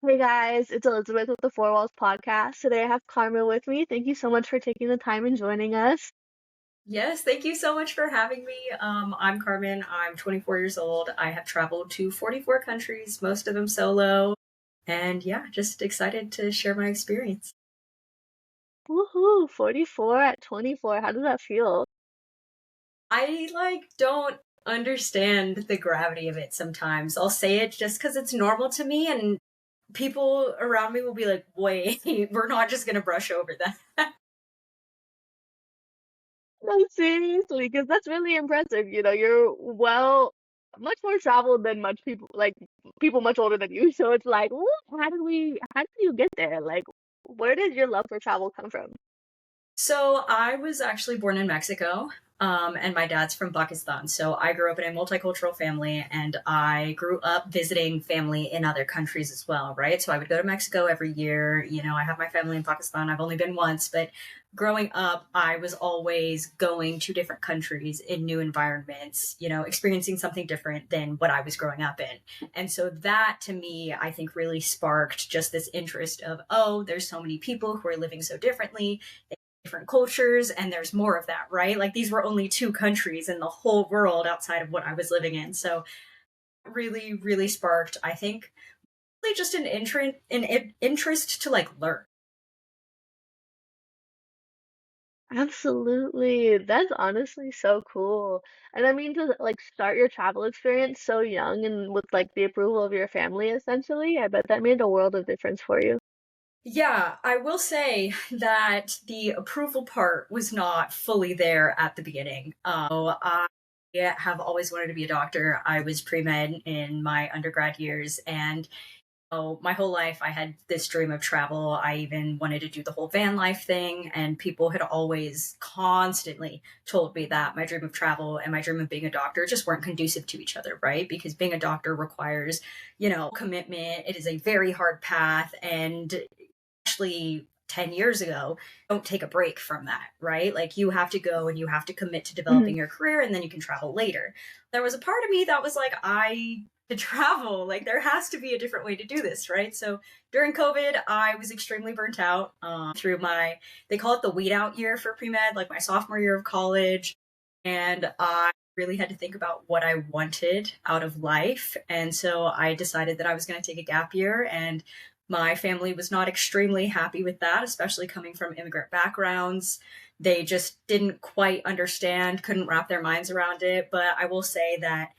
Hey guys, it's Elizabeth with the Four Walls Podcast. Today I have Carmen with me. Thank you so much for taking the time and joining us. Yes, thank you so much for having me. I'm Carmen. I'm 24 years old. I have traveled to 44 countries, most of them solo. And yeah, just excited to share my experience. Woohoo, 44 at 24. How does that feel? I don't understand the gravity of it sometimes. I'll say it just because it's normal to me, and people around me will be like, wait, we're not just going to brush over that. No, seriously, because that's really impressive. You're much more traveled than much people, like people much older than you. So it's like, how did you get there? Like, where did your love for travel come from? So I was actually born in Mexico, and my dad's from Pakistan. So I grew up in a multicultural family, and I grew up visiting family in other countries as well, right? So I would go to Mexico every year. I have my family in Pakistan. I've only been once, but growing up, I was always going to different countries in new environments, experiencing something different than what I was growing up in. And so that to me, I think really sparked just this interest of, oh, there's so many people who are living so differently, different cultures, and there's more of that, right? Like these were only two countries in the whole world outside of what I was living in. So really, really sparked, I think, really just an interest to learn. Absolutely. That's honestly so cool. And I mean to like start your travel experience so young and with like the approval of your family essentially, I bet that made a world of difference for you. Yeah, I will say that the approval part was not fully there at the beginning. I have always wanted to be a doctor. I was pre-med in my undergrad years, and my whole life I had this dream of travel. I even wanted to do the whole van life thing, and people had always constantly told me that my dream of travel and my dream of being a doctor just weren't conducive to each other, right? Because being a doctor requires, commitment. It is a very hard path, and actually 10 years ago, don't take a break from that, right? Like you have to go and you have to commit to Mhm. developing your career, and then you can travel later. There was a part of me that was like, I to travel, like there has to be a different way to do this, right? So during COVID, I was extremely burnt out through they call it the weed out year for pre-med, like my sophomore year of college. And I really had to think about what I wanted out of life. And so I decided that I was going to take a gap year, and my family was not extremely happy with that, especially coming from immigrant backgrounds. They just didn't quite understand, couldn't wrap their minds around it. But I will say that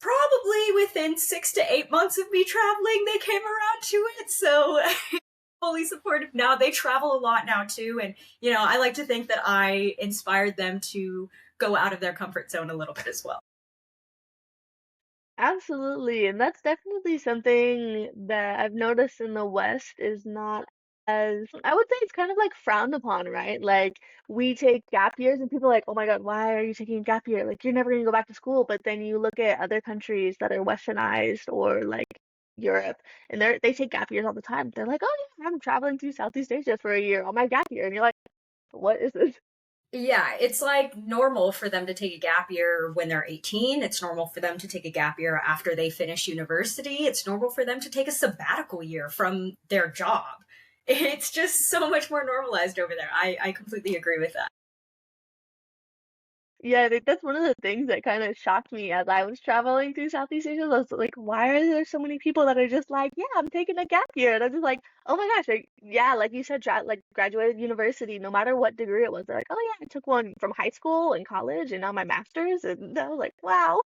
probably within 6 to 8 months of me traveling, they came around to it. So fully supportive now. They travel a lot now too. And, I like to think that I inspired them to go out of their comfort zone a little bit as well. Absolutely. And that's definitely something that I've noticed in the West is not as, I would say it's kind of like frowned upon, right? Like we take gap years and people are like, oh my God, why are you taking a gap year? Like you're never going to go back to school. But then you look at other countries that are westernized or like Europe and they take gap years all the time. They're like, oh yeah, I'm traveling to Southeast Asia for a year on my gap year. And you're like, what is this? Yeah, it's like normal for them to take a gap year when they're 18. It's normal for them to take a gap year after they finish university. It's normal for them to take a sabbatical year from their job. It's just so much more normalized over there. I completely agree with that. Yeah, I think that's one of the things that kind of shocked me as I was traveling through Southeast Asia. I was like, why are there so many people that are just like, yeah, I'm taking a gap year? And I'm just like, oh my gosh, like, yeah, like you said, like graduated university, no matter what degree it was. They're like, oh yeah, I took one from high school and college and now my master's. And I was like, wow,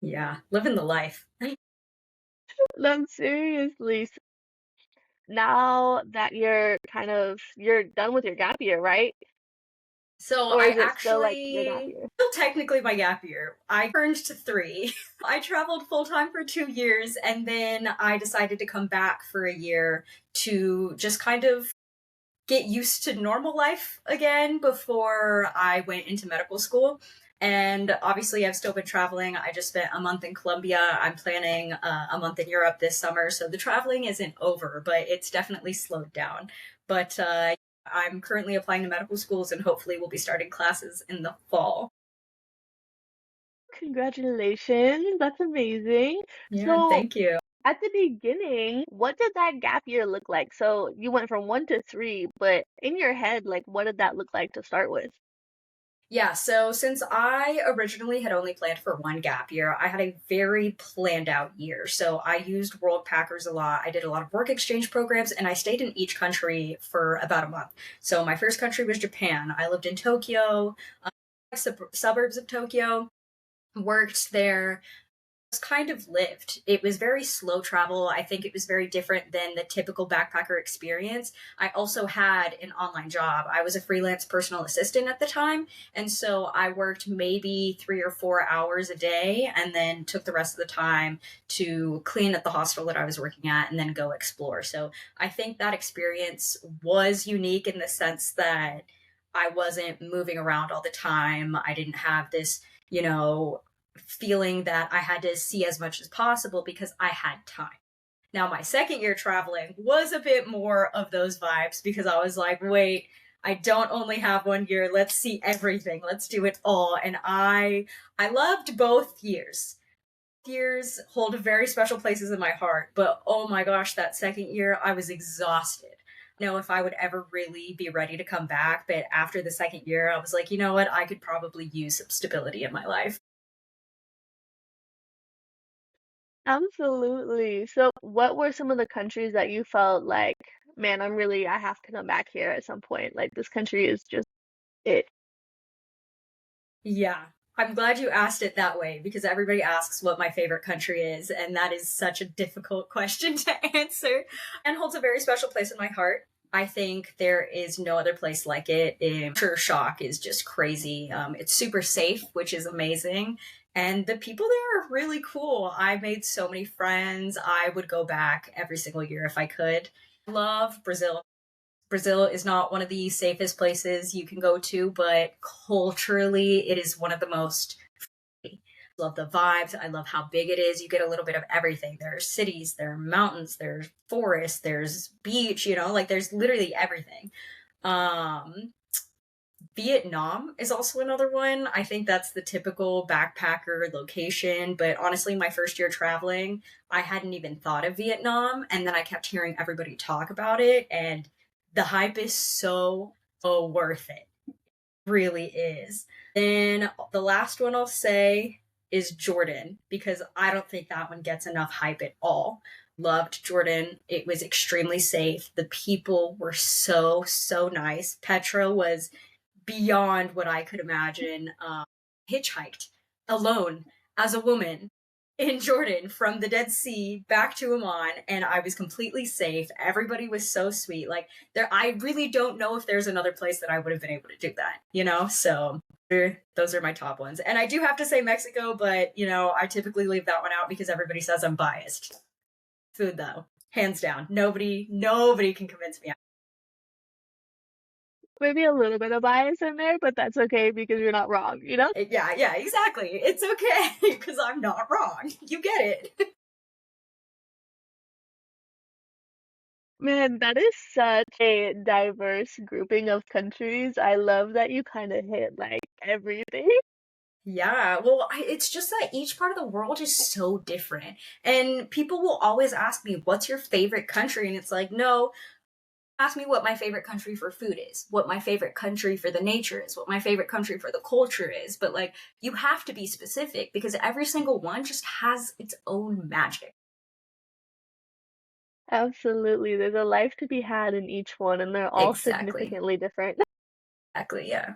Yeah, living the life. no, seriously. Now that you're done with your gap year, right? So Or I is it still like your gap actually, year? still technically my gap year. I turned to three. I traveled full time for 2 years, and then I decided to come back for a year to just kind of get used to normal life again before I went into medical school. And obviously, I've still been traveling. I just spent a month in Colombia. I'm planning a month in Europe this summer. So the traveling isn't over, but it's definitely slowed down. But I'm currently applying to medical schools, and hopefully, we'll be starting classes in the fall. Congratulations, that's amazing. Yeah, So thank you. At the beginning, what did that gap year look like? So you went from 1 to 3, but in your head, like, what did that look like to start with? Yeah, so since I originally had only planned for one gap year, I had a very planned out year. So I used World Packers a lot. I did a lot of work exchange programs and I stayed in each country for about a month. So my first country was Japan. I lived in Tokyo, suburbs of Tokyo, worked there, kind of lived. It was very slow travel. I think it was very different than the typical backpacker experience. I also had an online job. I was a freelance personal assistant at the time. And so I worked maybe 3 or 4 hours a day and then took the rest of the time to clean at the hostel that I was working at and then go explore. So I think that experience was unique in the sense that I wasn't moving around all the time. I didn't have this, you know, feeling that I had to see as much as possible because I had time. Now, my second year traveling was a bit more of those vibes because I was like, wait, I don't only have 1 year. Let's see everything. Let's do it all. And I loved both years. Years hold very special places in my heart, but oh my gosh, that second year I was exhausted. Know if I would ever really be ready to come back, but after the second year, I was like, you know what? I could probably use some stability in my life. Absolutely. So what were some of the countries that you felt like, man, I have to come back here at some point. Like this country is just it. Yeah. I'm glad you asked it that way because everybody asks what my favorite country is, and that is such a difficult question to answer and holds a very special place in my heart. I think there is no other place like it. Culture shock is just crazy. It's super safe, which is amazing. And the people there are really cool. I made so many friends. I would go back every single year if I could. Love Brazil. Brazil is not one of the safest places you can go to, but culturally, it is one of the most. Love the vibes. I love how big it is. You get a little bit of everything. There are cities, there are mountains, there's forests, there's beach, like there's literally everything. Um, Vietnam is also another one. I think that's the typical backpacker location. But honestly, my first year traveling, I hadn't even thought of Vietnam. And then I kept hearing everybody talk about it. And the hype is so worth it. Really is. Then the last one I'll say is Jordan, because I don't think that one gets enough hype at all. Loved Jordan. It was extremely safe. The people were so nice. Petra was beyond what I could imagine. Hitchhiked alone as a woman in Jordan from the Dead Sea back to Oman, and I was completely safe. Everybody was so sweet. Like there, I really don't know if there's another place that I would have been able to do that. So those are my top ones. And I do have to say Mexico, but I typically leave that one out because everybody says I'm biased. Food though, hands down, nobody can convince me. Maybe a little bit of bias in there, but that's okay because you're not wrong, you know? Yeah, exactly. It's okay because I'm not wrong. You get it. Man, that is such a diverse grouping of countries. I love that you kind of hit like everything. Yeah, well, it's just that each part of the world is so different. And people will always ask me, what's your favorite country? And it's like, no, ask me what my favorite country for food is, what my favorite country for the nature is, what my favorite country for the culture is. But like, you have to be specific because every single one just has its own magic. Absolutely. There's a life to be had in each one, and they're all Exactly. significantly different. Exactly, yeah.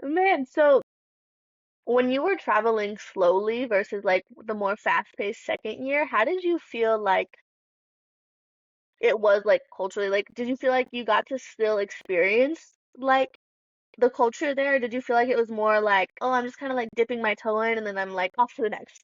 Man, so when you were traveling slowly versus like the more fast-paced second year, how did you feel like it was like culturally? Like, did you feel like you got to still experience like the culture there? Did you feel like it was more like, oh, I'm just kind of like dipping my toe in and then I'm like off to the next?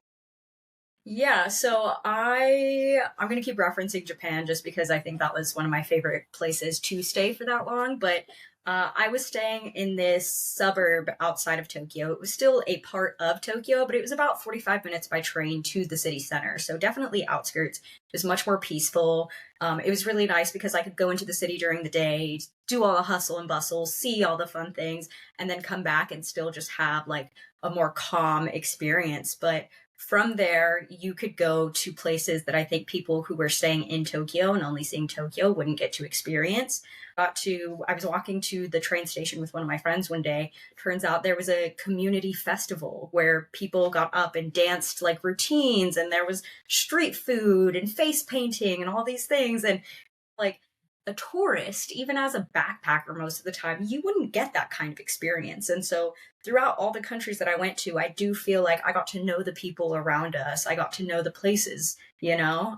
Yeah, so I'm gonna keep referencing Japan just because I think that was one of my favorite places to stay for that long. But I was staying in this suburb outside of Tokyo. It was still a part of Tokyo, but it was about 45 minutes by train to the city center. So definitely outskirts. It was much more peaceful. It was really nice because I could go into the city during the day, do all the hustle and bustle, see all the fun things, and then come back and still just have like a more calm experience. But from there, you could go to places that I think people who were staying in Tokyo and only seeing Tokyo wouldn't get to experience. I was walking to the train station with one of my friends one day. Turns out there was a community festival where people got up and danced like routines, and there was street food and face painting and all these things. And like a tourist, even as a backpacker, most of the time, you wouldn't get that kind of experience. And so, throughout all the countries that I went to, I do feel like I got to know the people around us. I got to know the places, you know.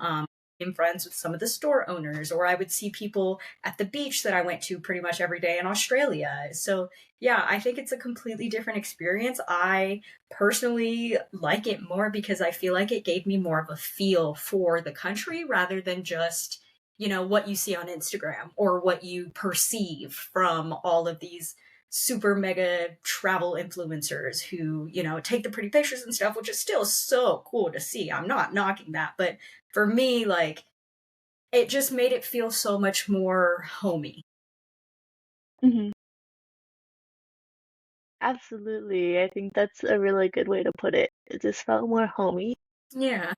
I'm friends with some of the store owners, or I would see people at the beach that I went to pretty much every day in Australia. So, yeah, I think it's a completely different experience. I personally like it more because I feel like it gave me more of a feel for the country rather than just what you see on Instagram or what you perceive from all of these super mega travel influencers who, take the pretty pictures and stuff, which is still so cool to see. I'm not knocking that. But for me, like, it just made it feel so much more homey. Hmm. Absolutely. I think that's a really good way to put it. It just felt more homey. Yeah.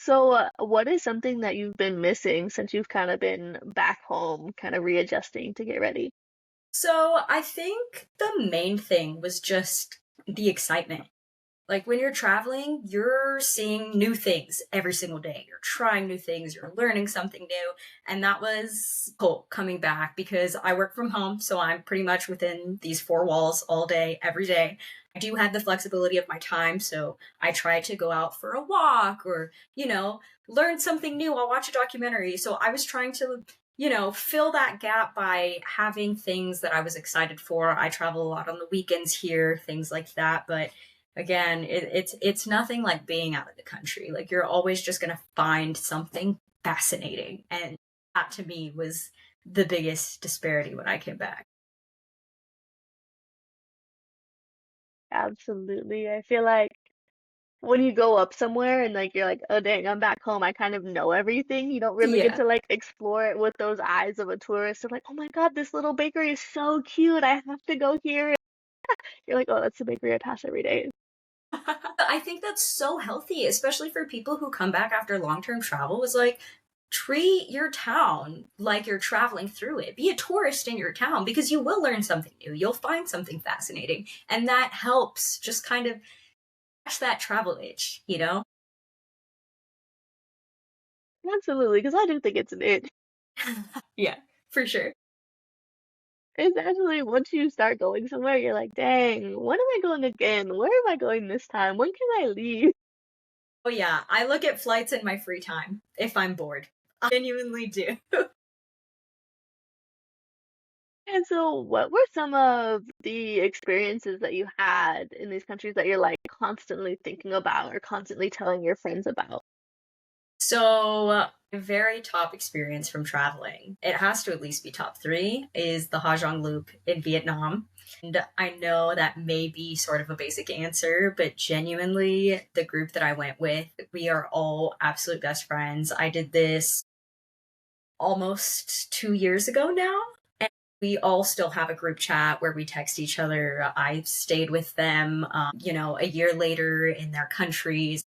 So, what is something that you've been missing since you've kind of been back home, kind of readjusting to get ready? So I think the main thing was just the excitement. Like when you're traveling, you're seeing new things every single day. You're trying new things, you're learning something new. And that was cool coming back because I work from home. So I'm pretty much within these four walls all day, every day. I do have the flexibility of my time. So I try to go out for a walk or, learn something new. I'll watch a documentary. So I was trying to fill that gap by having things that I was excited for. I travel a lot on the weekends here, things like that. But again, it's nothing like being out of the country. Like you're always just gonna find something fascinating, and that to me was the biggest disparity when I came back. Absolutely. I feel like when you go up somewhere and like you're like, oh dang, I'm back home, I kind of know everything. You don't really get Yeah. to like explore it with those eyes of a tourist. Of like, oh my God, this little bakery is so cute. I have to go here. You're like, oh, that's the bakery I pass every day. I think that's so healthy, especially for people who come back after long-term travel. Is like treat your town like you're traveling through it. Be a tourist in your town because you will learn something new. You'll find something fascinating, and that helps just kind of catch that travel itch. Absolutely, because I do think it's an it. Yeah, for sure. It's actually once you start going somewhere, you're like, dang, when am I going again? Where am I going this time? When can I leave? Oh yeah, I look at flights in my free time if I'm bored. I genuinely do. And so, what were some of the experiences that you had in these countries that you're like constantly thinking about or constantly telling your friends about? So, a very top experience from traveling, it has to at least be top three, is the Ha Giang Loop in Vietnam. And I know that may be sort of a basic answer, but genuinely, the group that I went with, we are all absolute best friends. I did this almost 2 years ago now. And we all still have a group chat where we text each other. I stayed with them, a year later in their countries.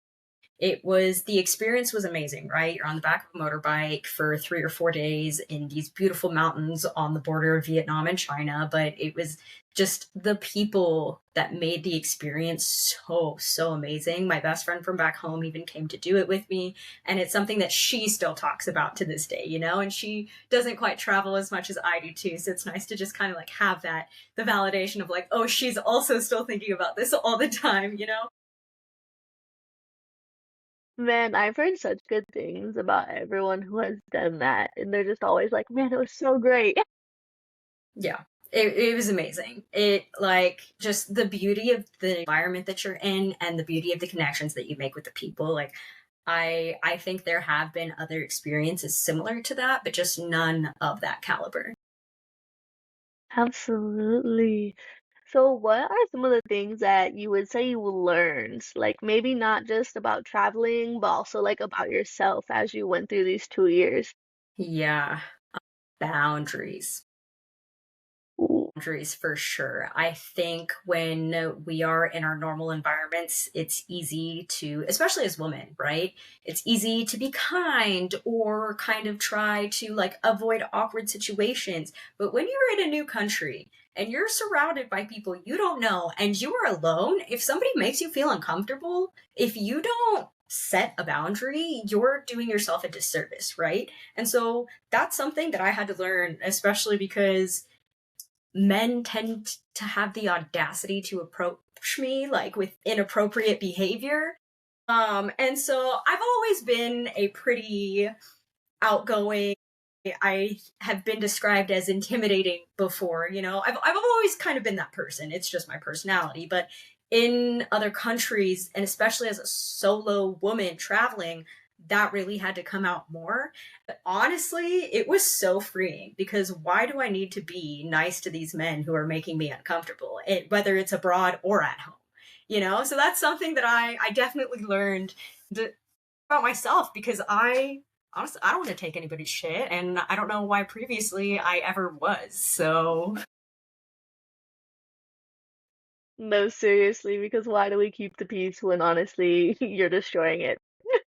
The experience was amazing, right? You're on the back of a motorbike for 3 or 4 days in these beautiful mountains on the border of Vietnam and China, but it was just the people that made the experience so, so amazing. My best friend from back home even came to do it with me, and it's something that she still talks about to this day, and she doesn't quite travel as much as I do too, so it's nice to just kind of like have the validation of like, oh, she's also still thinking about this all the time. Man, I've heard such good things about everyone who has done that, and they're just always like, man, it was so great. Yeah. It was amazing. It like just the beauty of the environment that you're in and the beauty of the connections that you make with the people. Like I think there have been other experiences similar to that, but just none of that caliber. Absolutely. So, what are some of the things that you would say you learned? Like maybe not just about traveling, but also like about yourself as you went through these 2 years? Yeah. Boundaries. Boundaries for sure. I think when we are in our normal environments, it's easy to, especially as women, right? It's easy to be kind or kind of try to like avoid awkward situations. But when you're in a new country and you're surrounded by people you don't know and you are alone, if somebody makes you feel uncomfortable, if you don't set a boundary, you're doing yourself a disservice, right? And so that's something that I had to learn, especially because men tend to have the audacity to approach me like with inappropriate behavior. And so I've always been a pretty outgoing. I have been described as intimidating before, you know. I've always kind of been that person. It's just my personality. But in other countries, and especially as a solo woman traveling, that really had to come out more. But honestly, it was so freeing because why do I need to be nice to these men who are making me uncomfortable, whether it's abroad or at home? You know, so that's something that I definitely learned about myself because I honestly I don't want to take anybody's shit and I don't know why previously I ever was. So No, seriously, because why do we keep the peace when honestly you're destroying it?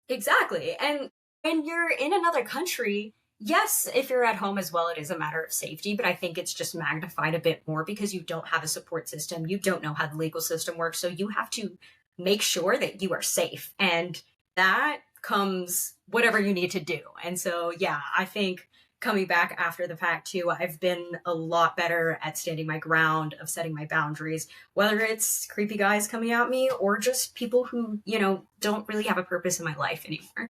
exactly. And when you're in another country, yes, if you're at home as well, it is a matter of safety, but I think it's just magnified a bit more because you don't have a support system. You don't know how the legal system works. So you have to make sure that you are safe. And that comes whatever you need to do. And so, yeah, I think coming back after the fact too, I've been a lot better at standing my ground, of setting my boundaries, whether it's creepy guys coming at me or just people who, you know, don't really have a purpose in my life anymore.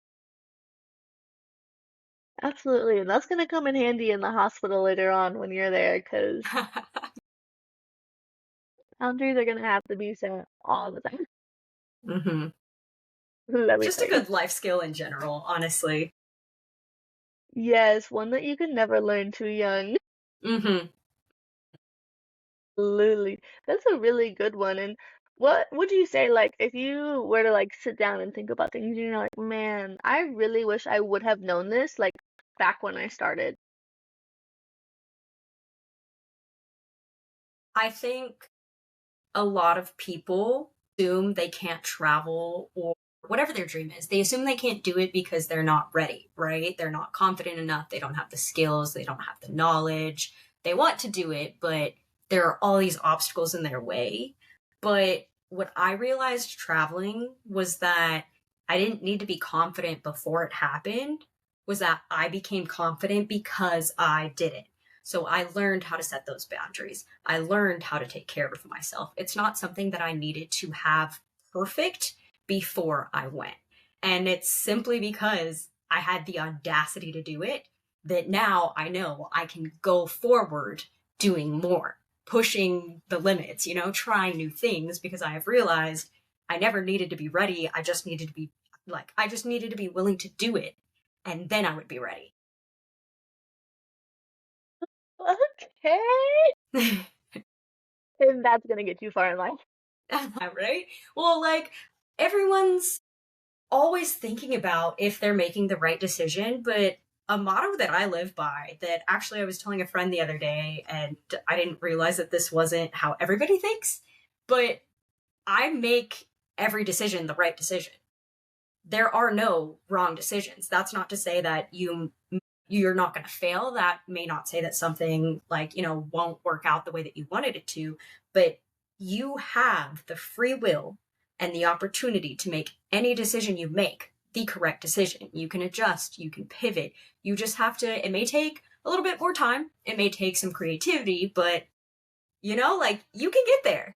Absolutely, and that's gonna come in handy in the hospital later on when you're there, because boundaries are gonna have to be set all the time. hmm Let me Just tell a you. good life skill in general, honestly. Yes, one that you can never learn too young. hmm Absolutely. That's a really good one. And what would you say, like, if you were to like sit down and think about things, you're like, man, I really wish I would have known this, like, back when I started. I think a lot of people assume they can't travel or whatever their dream is. They assume they can't do it because they're not ready, right? They're not confident enough. They don't have the skills. They don't have the knowledge. They want to do it, but there are all these obstacles in their way. But what I realized traveling was that I didn't need to be confident before it happened, was that I became confident because I did it. So I learned how to set those boundaries. I learned how to take care of myself. It's not something that I needed to have perfect before I went. And it's simply because I had the audacity to do it that now I know I can go forward doing more, pushing the limits, you know, trying new things because I have realized I never needed to be ready. I just needed to be I just needed to be willing to do it. And then I would be ready. Okay. And that's gonna get you far in life. right? Well, like everyone's always thinking about if they're making the right decision, but a motto that I live by that actually I was telling a friend the other day, and I didn't realize that this wasn't how everybody thinks, but I make every decision the right decision. There are no wrong decisions. That's not to say that you're not going to fail. That may not say that something like, you know, won't work out the way that you wanted it to, but you have the free will and the opportunity to make any decision you make the correct decision. You can adjust, you can pivot. You just have to, it may take a little bit more time, it may take some creativity, but you know, like you can get there.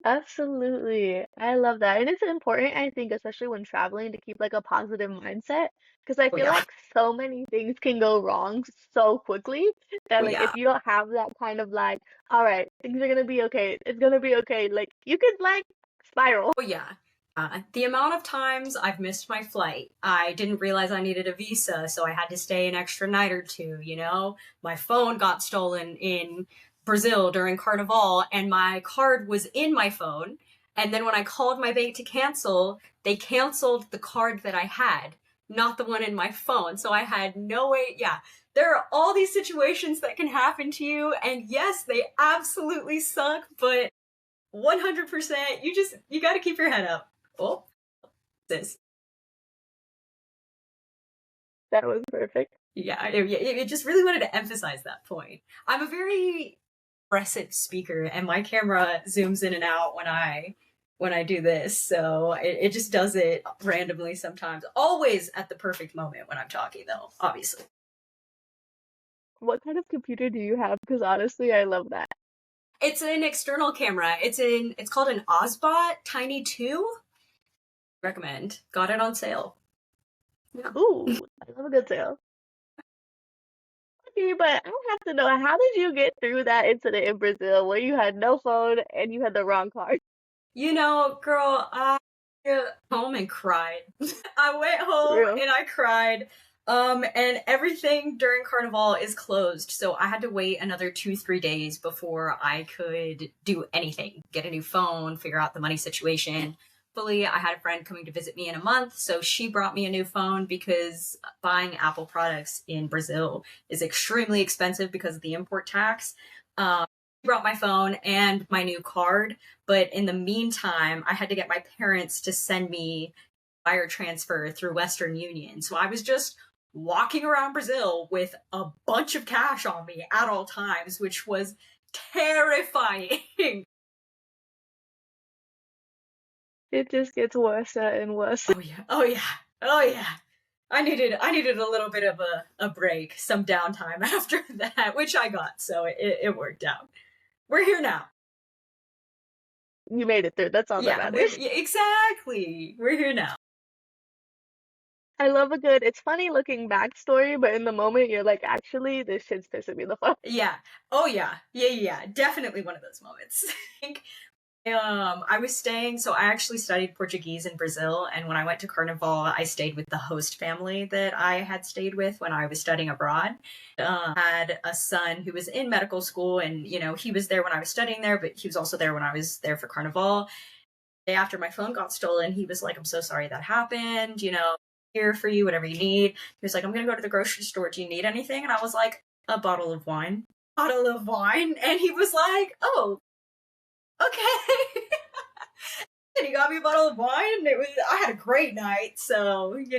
Absolutely. I love that. And it's important, I think, especially when traveling, to keep like a positive mindset. Because I Oh, feel yeah. like so many things can go wrong so quickly that Oh, like yeah. if you don't have that kind of like, all right, things are gonna be okay, it's gonna be okay, like you could like spiral. Oh, yeah. The amount of times I've missed my flight, I didn't realize I needed a visa, so I had to stay an extra night or two, you know? My phone got stolen in Brazil during Carnival, and my card was in my phone. And then when I called my bank to cancel, they canceled the card that I had, not the one in my phone. So I had no way. Yeah, there are all these situations that can happen to you, and yes, they absolutely suck, but 100%, you got to keep your head up. Oh, this. That was perfect. Yeah, I just really wanted to emphasize that point. I'm a very expressive speaker, and my camera zooms in and out when I do this, so it just does it randomly sometimes. Always at the perfect moment when I'm talking, though, obviously. What kind of computer do you have? Because honestly, I love that. It's an external camera. It's called an Osbot Tiny 2. Recommend. Got it on sale. Yeah. Ooh, I love a good sale. Okay, but I have to know, how did you get through that incident in Brazil where you had no phone and you had the wrong card? You know, girl, I went home and cried. I went home True. and I cried. And everything during Carnival is closed, so I had to wait another 2, 3 days before I could do anything. Get a new phone, figure out the money situation. Fully, I had a friend coming to visit me in a month, so she brought me a new phone because buying Apple products in Brazil is extremely expensive because of the import tax. She brought my phone and my new card, but in the meantime, I had to get my parents to send me wire transfer through Western Union. So I was just walking around Brazil with a bunch of cash on me at all times, which was terrifying. It just gets worse and worse. Oh yeah. Oh yeah. Oh yeah. I needed a little bit of a break, some downtime after that, which I got, so it worked out. We're here now. You made it through. That's all that matters. Yeah, exactly. We're here now. I love a good, it's funny looking back story, but in the moment you're like, actually, this shit's pissing me the fuck. Yeah. Oh yeah. Yeah. Definitely one of those moments. I think I was staying, so I actually studied Portuguese in Brazil, and when I went to Carnival, I stayed with the host family that I had stayed with when I was studying abroad. Had a son who was in medical school, and he was there when I was studying there, but he was also there when I was there for Carnival. The day after my phone got stolen, he was like, "I'm so sorry that happened. Here for you, whatever you need." He was like, "I'm gonna go to the grocery store. Do you need anything?" And I was like, "A bottle of wine." Bottle of wine, and he was like, "Oh, okay." And he got me a bottle of wine. I had a great night, so. It's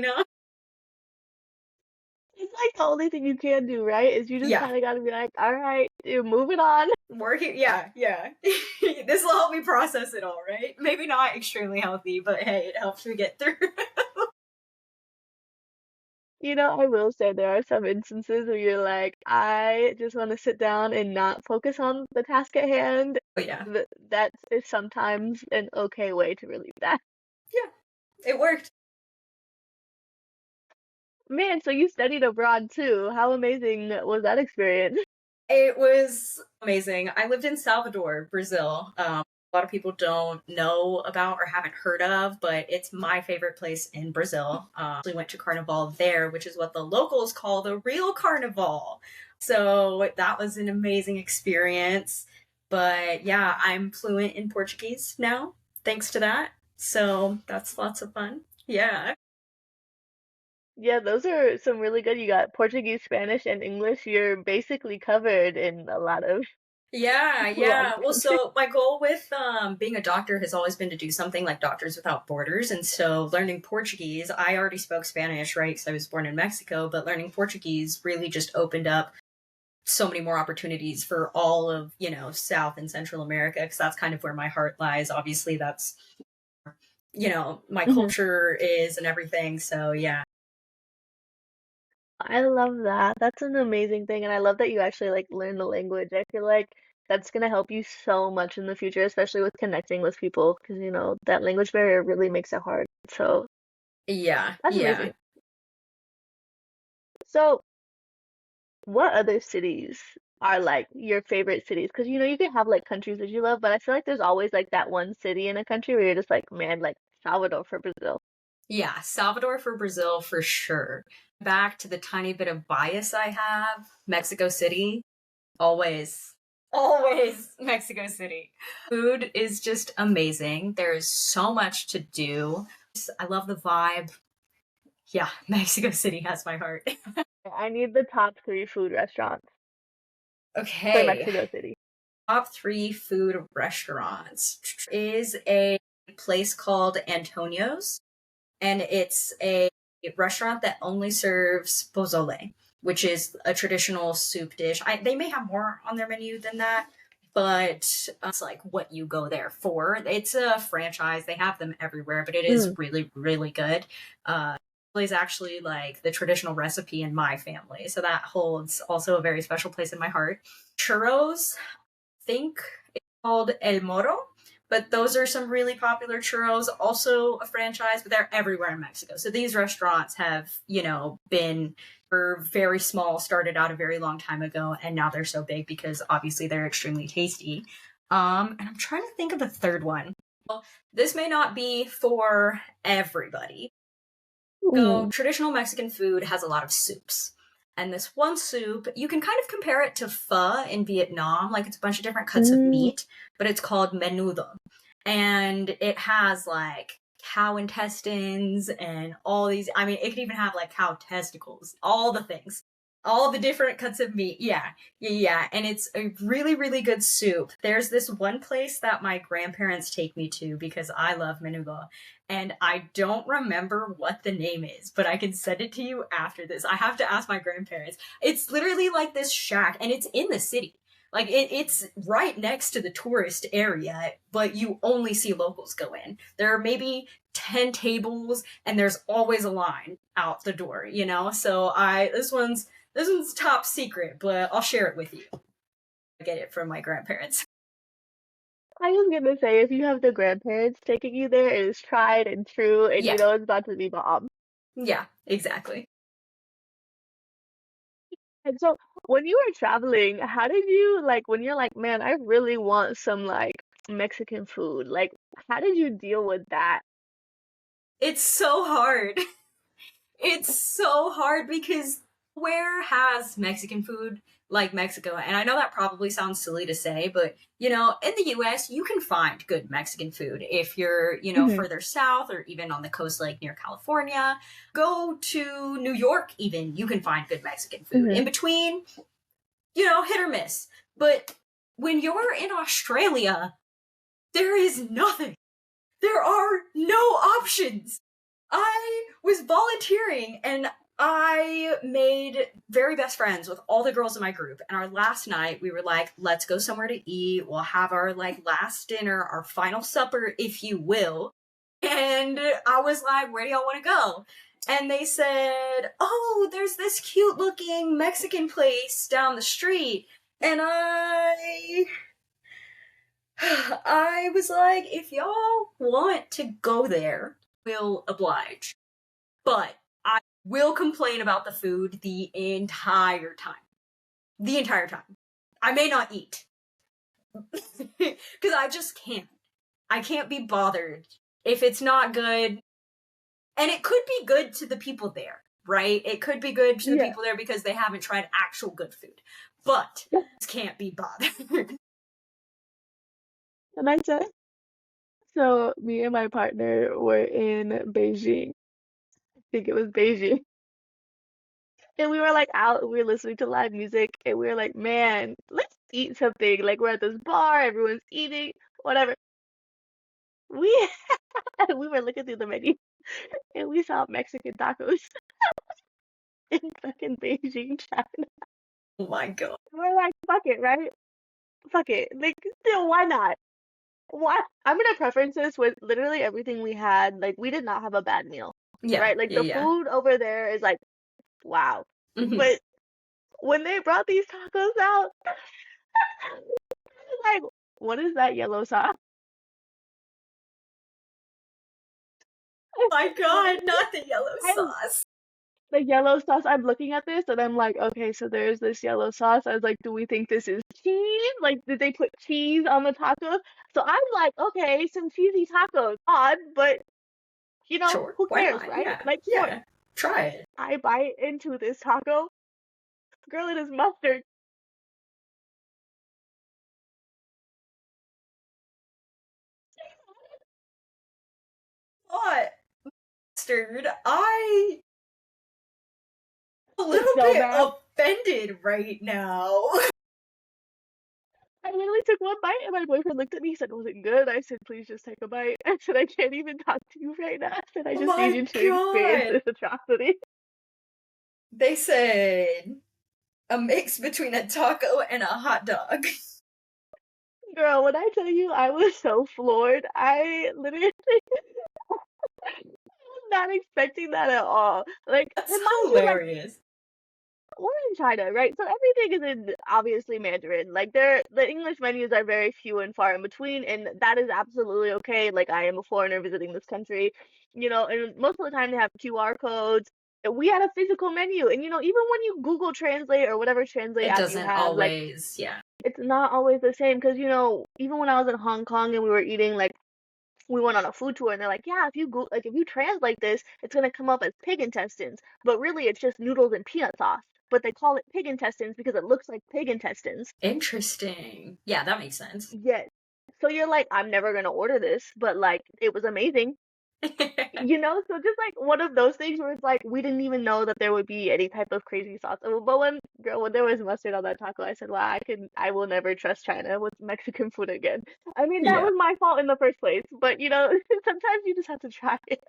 like the only thing you can do, right? Is you just Yeah, kind of gotta be like, all right, dude, moving on. working. Yeah. This will help me process it all, right? Maybe not extremely healthy, but hey, it helps me get through. I will say there are some instances where you're like, I just want to sit down and not focus on the task at hand. But yeah, That is sometimes an okay way to relieve that. yeah, it worked. Man, so you studied abroad too. How amazing was that experience? It was amazing. I lived in Salvador, Brazil. A lot of people don't know about or haven't heard of, but it's my favorite place in Brazil. We went to Carnival there, which is what the locals call the real Carnival. So that was an amazing experience. But yeah, I'm fluent in Portuguese now, thanks to that. So that's lots of fun. Yeah. Yeah, those are some really good. You got Portuguese, Spanish, and English. You're basically covered in a Yeah. lot of Well, things. so my goal with being a doctor has always been to do something like Doctors Without Borders. And so learning Portuguese, I already spoke Spanish, right? Because I was born in Mexico, but learning Portuguese really just opened up so many more opportunities for all of, South and Central America, because that's kind of where my heart lies. Obviously, that's, my Mhm. culture is and everything. So, yeah. I love that. That's an amazing thing, and I love that you actually like learn the language. I feel like that's gonna help you so much in the future, especially with connecting with people, because that language barrier really makes it hard. So that's Yeah. amazing. So, what other cities are like your favorite cities? Because you can have like countries that you love, but I feel like there's always like that one city in a country where you're just like, man, like Salvador for Brazil. Yeah, Salvador for Brazil for sure. Back to the tiny bit of bias I have, Mexico City, always, always Mexico City. Food is just amazing. There's so much to do. I love the vibe. Yeah, Mexico City has my heart. I need the top three food restaurants for Okay, Mexico City. top three food restaurants is a place called Antonio's, and it's a restaurant that only serves pozole, which is a traditional soup dish. They may have more on their menu than that, but it's like what you go there for. It's a franchise; they have them everywhere, but it is Mm. really, really good. Is actually like the traditional recipe in my family, so that holds also a very special place in my heart. Churros, think it's called El Moro, but those are some really popular churros. Also a franchise, but they're everywhere in Mexico. So these restaurants have, been were very small, started out a very long time ago, and now they're so big because obviously they're extremely tasty. And I'm trying to think of a third one. Well, this may not be for everybody. So Mm. traditional Mexican food has a lot of soups. And this one soup, you can kind of compare it to pho in Vietnam, like it's a bunch of different cuts of Mm. meat, but it's called menudo. And it has like cow intestines and all these, I mean, it could even have like cow testicles, all the things, all the different cuts of meat. Yeah, yeah, yeah. And it's a really, really good soup. There's this one place that my grandparents take me to because I love menudo, and I don't remember what the name is, but I can send it to you after this. I have to ask my grandparents. It's literally like this shack, and it's in the city. Like it's right next to the tourist area, but you only see locals go in. There are maybe 10 tables, and there's always a line out the door, you know? So this one's top secret, but I'll share it with you. I get it from my grandparents. I was gonna say, if you have the grandparents taking you there, it is tried and true, and Yeah, you know it's about to be bomb. yeah, exactly. And so, when you were traveling, how did you like when you're like, man, I really want some like Mexican food? Like, how did you deal with that? It's so hard. It's so hard because where has Mexican food like Mexico? And I know that probably sounds silly to say, but in the US, you can find good Mexican food if you're, Hmm. further south or even on the coast, like near California. Go to New York, even, you can find good Mexican food. Hmm. In between, hit or miss. But when you're in Australia, there is nothing. There are no options. I was volunteering and I made very best friends with all the girls in my group. And our last night, we were like, let's go somewhere to eat. We'll have our like last dinner, our final supper, if you will. And I was like, where do y'all want to go? And they said, oh, there's this cute looking Mexican place down the street. And I was like, if y'all want to go there, we'll oblige. But I will complain about the food the entire time. The entire time. I may not eat. Because I just can't. I can't be bothered if it's not good. And it could be good to the people there, right? It could be good to the Yeah. people there because they haven't tried actual good food. But just can't be bothered. And I said, so me and my partner were in Beijing. I think it was Beijing. And we were like out, we were listening to live music, and we were like, man, let's eat something. Like we're at this bar, everyone's eating, whatever. We we were looking through the menu and we saw Mexican tacos in fucking Beijing, China. Oh my god. We're like, fuck it, right? Fuck it. Like, still, why not? Why? I'm gonna preference this with literally everything we had. Like, we did not have a bad meal, Yeah, right? Like, yeah, the yeah. food over there is like, wow. Hmm. But when they brought these tacos out, like, what is that yellow sauce? My What god, is it? not the yellow I'm sauce. the yellow sauce. I'm looking at this and I'm like, okay, so there's this yellow sauce. I was like, do we think this is cheese? Like, did they put cheese on the tacos? So I'm like, okay, some cheesy tacos. Odd, but Sure, who why cares, not? right? Yeah, Like, sure. yeah. Try it. I bite into this taco. Girl, it is mustard. What? Mustard? I A It's little so bit bad. offended right now. I literally took one bite and my boyfriend looked at me. He said, "Was it good?" I said, "Please just take a bite." I said, "I can't even talk to you right now." I said, "I Oh just need you my to experience god. this atrocity." They said a mix between a taco and a hot dog. Girl, when I tell you I was so floored, I literally was not expecting that at all. Like, That's and mind you, like, hilarious. we're in China, right? So everything is in obviously Mandarin. Like the English menus are very few and far in between, and that is absolutely okay. Like I am a foreigner visiting this country, and most of the time they have QR codes. And we had a physical menu, and even when you Google Translate or whatever Translate It app you doesn't have, like always, yeah. it's not always the same. Because even when I was in Hong Kong and we were eating like we went on a food tour and they're like, yeah, if you go, like if you translate this, it's gonna come up as pig intestines, but really it's just noodles and peanut sauce. But they call it pig intestines because it looks like pig intestines. Interesting. Yeah, that makes sense. Yes. So you're like, I'm never gonna order this, but like it was amazing. So just like one of those things where it's like we didn't even know that there would be any type of crazy sauce. But when there was mustard on that taco, I said, wow, I will never trust China with Mexican food again. I mean, that Yeah. was my fault in the first place, but sometimes you just have to try it.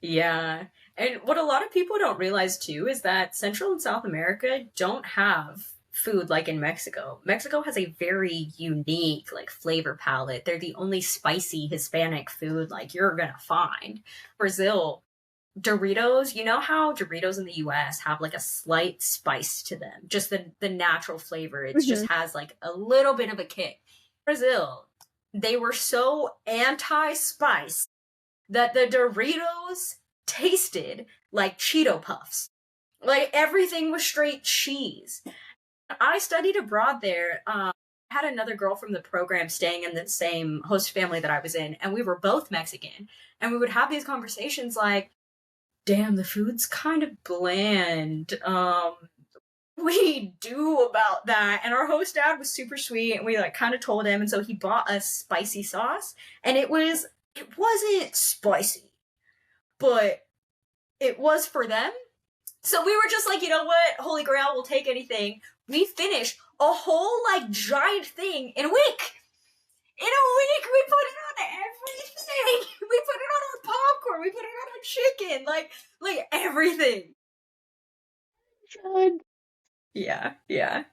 Yeah. And what a lot of people don't realize too is that Central and South America don't have food like in Mexico. Mexico has a very unique like flavor palette. They're the only spicy Hispanic food like you're gonna find. Brazil, Doritos, you know how Doritos in the US have like a slight spice to them, just the natural flavor. It just Hmm. has like a little bit of a kick. Brazil, they were so anti-spice that the Doritos tasted like Cheeto Puffs. Like everything was straight cheese. I studied abroad there. I had another girl from the program staying in the same host family that I was in, and we were both Mexican. And we would have these conversations like, damn, the food's kind of bland. We do about that. And our host dad was super sweet, and we like kind of told him, and so he bought us spicy sauce, and it wasn't spicy, but it was for them. So we were just like, you know what? Holy Grail will take anything. We finished a whole like giant thing in a week. In a week, we put it on everything. We put it on our popcorn. We put it on our chicken. Like everything. God. Yeah, yeah.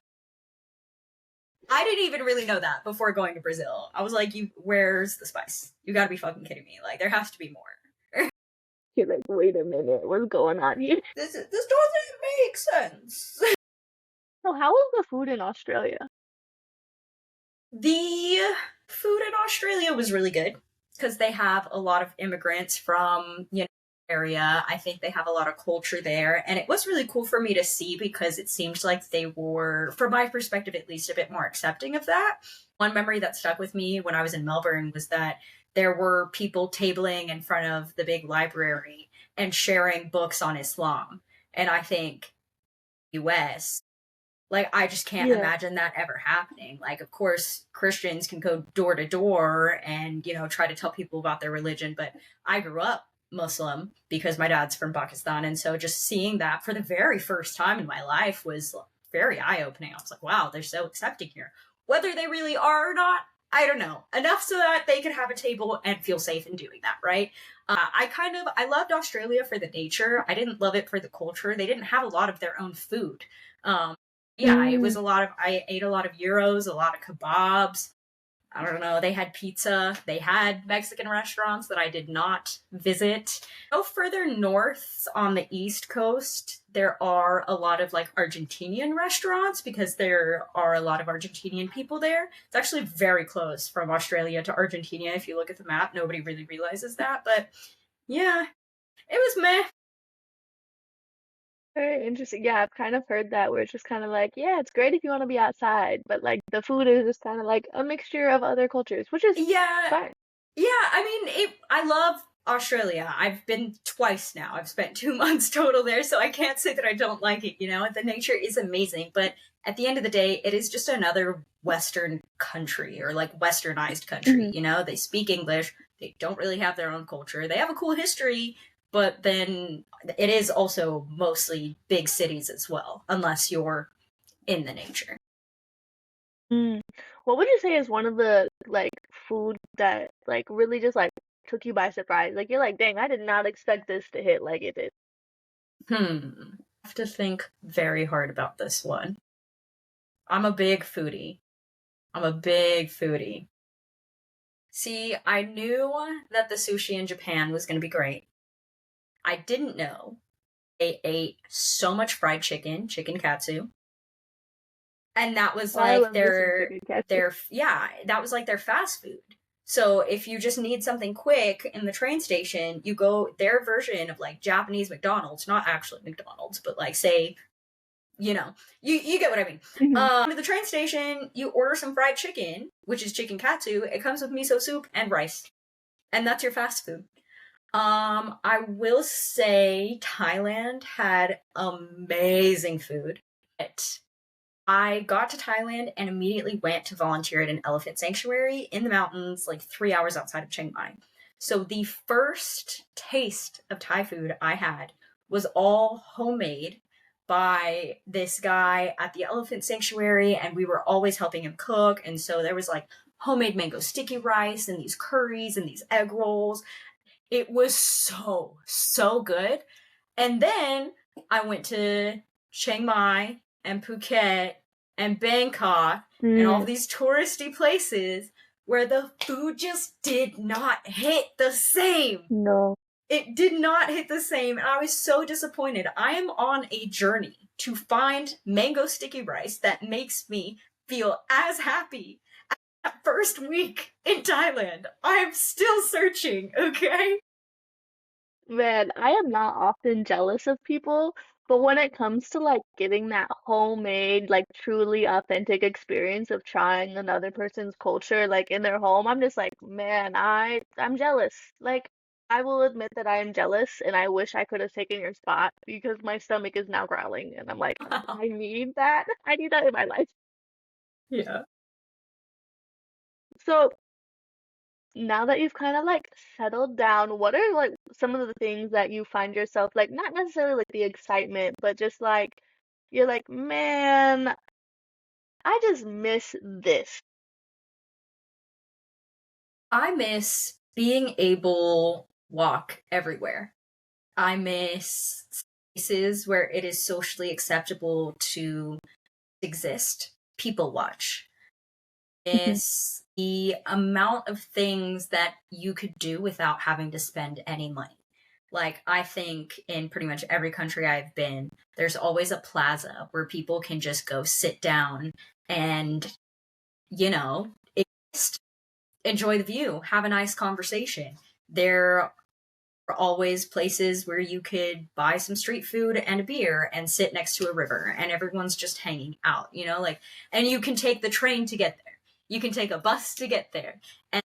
I didn't even really know that before going to Brazil. I was like, where's the spice? You gotta be fucking kidding me. Like, there has to be more. You're like, wait a minute, what's going on here? This doesn't make sense. So how was the food in Australia? The food in Australia was really good because they have a lot of immigrants from, area. I think they have a lot of culture there. And it was really cool for me to see because it seemed like they were, from my perspective at least, a bit more accepting of that. One memory that stuck with me when I was in Melbourne was that there were people tabling in front of the big library and sharing books on Islam. And I think US, like, I just can't Yeah. imagine that ever happening. Like, of course, Christians can go door to door and, try to tell people about their religion. But I grew up Muslim because my dad's from Pakistan. And so just seeing that for the very first time in my life was very eye opening. I was like, wow, they're so accepting here. Whether they really are or not, I don't know. Enough so that they could have a table and feel safe in doing that, right? I loved Australia for the nature. I didn't love it for the culture. They didn't have a lot of their own food. Yeah, it was Mm. I ate a lot of gyros, a lot of kebabs. I don't know, they had pizza. They had Mexican restaurants that I did not visit. Go further north on the East Coast, there are a lot of like Argentinian restaurants because there are a lot of Argentinian people there. It's actually very close from Australia to Argentina. If you look at the map, nobody really realizes that. But yeah, it was meh. Very interesting. Yeah, I've kind of heard that where it's just kind of like, yeah, it's great if you want to be outside, but like the food is just kind of like a mixture of other cultures, which is Yeah, fine. yeah, I mean, I love Australia. I've been twice now. I've spent 2 months total there, so I can't say that I don't like it. The nature is amazing, but at the end of the day, it is just another Western country or like Westernized country. Hmm. They speak English. They don't really have their own culture. They have a cool history, but then it is also mostly big cities as well, unless you're in the nature. Mm. What would you say is one of the like food that like really just like took you by surprise? Like you're like, dang, I did not expect this to hit like it did. I have to think very hard about this one. I'm a big foodie. I'm a big foodie. See, I knew that the sushi in Japan was going to be great. I didn't know they ate so much fried chicken, chicken katsu, and that was Oh, I like love me some chicken katsu. their yeah, that was like their fast food. So if you just need something quick in the train station, you go their version of like Japanese McDonald's, not actually McDonald's, but like say, you get what I mean. Mhm. To the train station, you order some fried chicken, which is chicken katsu. It comes with miso soup and rice, and that's your fast food. I will say Thailand had amazing food. I got to Thailand and immediately went to volunteer at an elephant sanctuary in the mountains, like 3 hours outside of Chiang Mai. So the first taste of Thai food I had was all homemade by this guy at the elephant sanctuary, and we were always helping him cook. And so there was like homemade mango sticky rice and these curries and these egg rolls. It was so, so good. And then I went to Chiang Mai and Phuket and Bangkok and all Mm, these touristy places where the food just did not hit the same. no. It did not hit the same, and I was so disappointed. I am on a journey to find mango sticky rice that makes me feel as happy as that first week in Thailand. I am still searching, okay? Man, I am not often jealous of people, but when it comes to like getting that homemade, like truly authentic experience of trying another person's culture like in their home, I'm just like, man, I'm jealous. Like I will admit that I am jealous and I wish I could have taken your spot because my stomach is now growling and I'm like, I need that. I need that in my life. Yeah. So now that you've kind of like settled down, what are like some of the things that you find yourself like not necessarily like the excitement, but just like you're like, man, I just miss this. I miss being able to walk everywhere. I miss spaces where it is socially acceptable to exist, people watch. Mhm. Miss the amount of things that you could do without having to spend any money. Like, I think in pretty much every country I've been, there's always a plaza where people can just go sit down and, you know, exist, enjoy the view, have a nice conversation. There are always places where you could buy some street food and a beer and sit next to a river and everyone's just hanging out, like, and you can take the train to get there. You can take a bus to get there. And,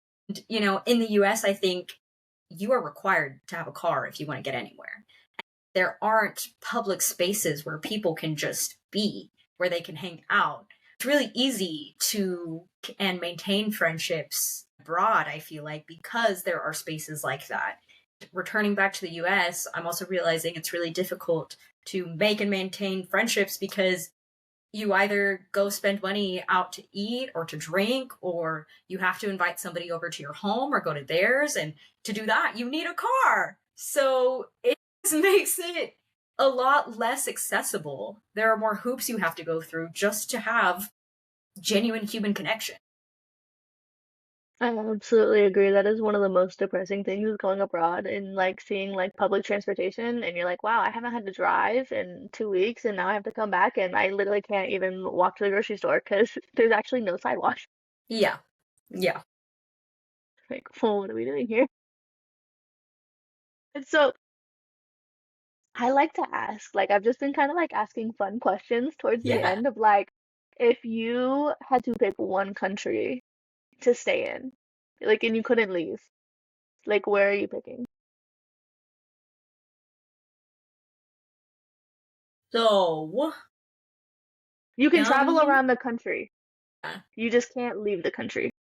in the US, I think you are required to have a car if you want to get anywhere. There aren't public spaces where people can just be, where they can hang out. It's really easy to and maintain friendships abroad, I feel like, because there are spaces like that. Returning back to the US, I'm also realizing it's really difficult to make and maintain friendships because you either go spend money out to eat or to drink, or you have to invite somebody over to your home or go to theirs. And to do that, you need a car. So it makes it a lot less accessible. There are more hoops you have to go through just to have genuine human connection. I absolutely agree. That is one of the most depressing things is going abroad and like seeing like public transportation and you're like, wow, I haven't had to drive in 2 weeks and now I have to come back and I literally can't even walk to the grocery store because there's actually no sidewalk. Yeah. Yeah. Like, well, what are we doing here? And so I like to ask, like, I've just been kind of like asking fun questions towards the Yeah. end of like, if you had to pick one country to stay in, like, and you couldn't leave, like, where are you picking? So, You can travel um, around the country. You just can't leave the country.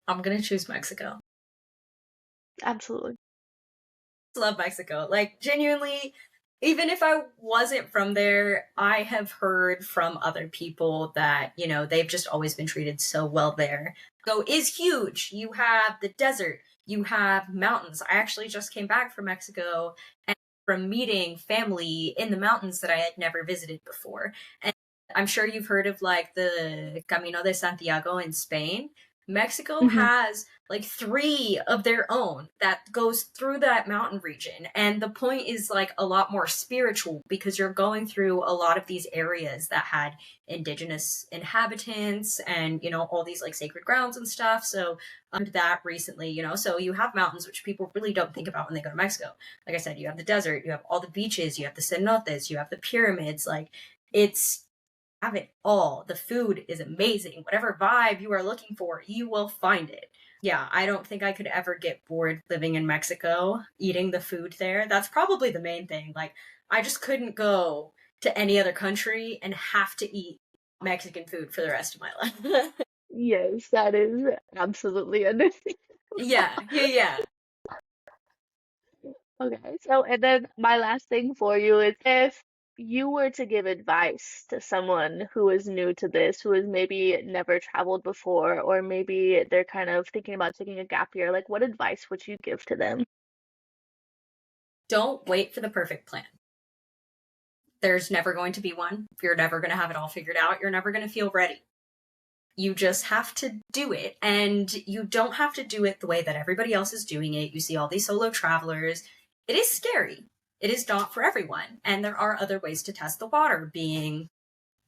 I'm gonna choose Mexico. Absolutely. love Mexico. Like, genuinely, even if I wasn't from there, I have heard from other people that, they've just always been treated so well there. Mexico is huge. You have the desert, you have mountains. I actually just came back from Mexico and from meeting family in the mountains that I had never visited before. And I'm sure you've heard of like the Camino de Santiago in Spain. Mexico Hmm. has like three of their own that goes through that mountain region. And the point is like a lot more spiritual because you're going through a lot of these areas that had indigenous inhabitants and, all these like sacred grounds and stuff. So that recently, so you have mountains, which people really don't think about when they go to Mexico. Like I said, you have the desert, you have all the beaches, you have the cenotes, you have the pyramids. Like it's have it all. The food is amazing. Whatever vibe you are looking for, you will find it. Yeah, I don't think I could ever get bored living in Mexico, eating the food there. That's probably the main thing. Like, I just couldn't go to any other country and have to eat Mexican food for the rest of my life. Yes, that is absolutely understandable. Yeah, yeah, yeah. Okay, so and then my last thing for you is if you were to give advice to someone who is new to this, who has maybe never traveled before, or maybe they're kind of thinking about taking a gap year, like what advice would you give to them? Don't wait for the perfect plan. There's never going to be one. You're never going to have it all figured out. You're never going to feel ready. You just have to do it. And you don't have to do it the way that everybody else is doing it. You see all these solo travelers. It is scary. It is not for everyone. And there are other ways to test the water, being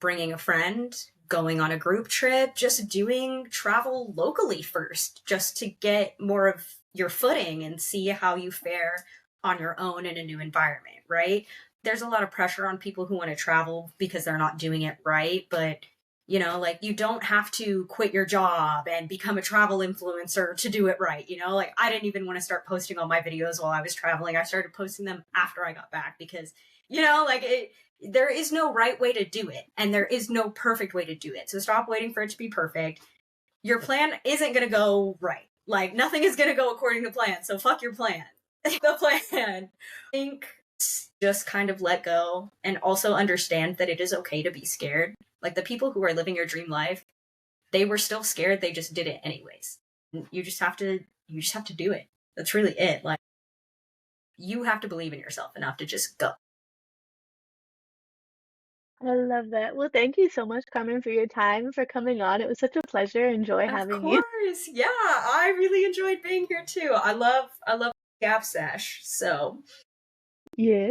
bringing a friend, going on a group trip, just doing travel locally first, just to get more of your footing and see how you fare on your own in a new environment, right? There's a lot of pressure on people who want to travel because they're not doing it right, but like you don't have to quit your job and become a travel influencer to do it right. Like I didn't even want to start posting all my videos while I was traveling. I started posting them after I got back because, like there is no right way to do it and there is no perfect way to do it. So stop waiting for it to be perfect. Your plan isn't going to go right. Like nothing is going to go according to plan. So fuck your plan. The plan. I think just kind of let go and also understand that it is okay to be scared. Like the people who are living your dream life, they were still scared. They just did it anyways. You just have to do it. That's really it. Like you have to believe in yourself enough to just go. I love that. Well, thank you so much, Carmen, for your time, for coming on. It was such a pleasure. Enjoy Of having you. course. Yeah, I really enjoyed being here too. I love Gap Sesh. So Yes.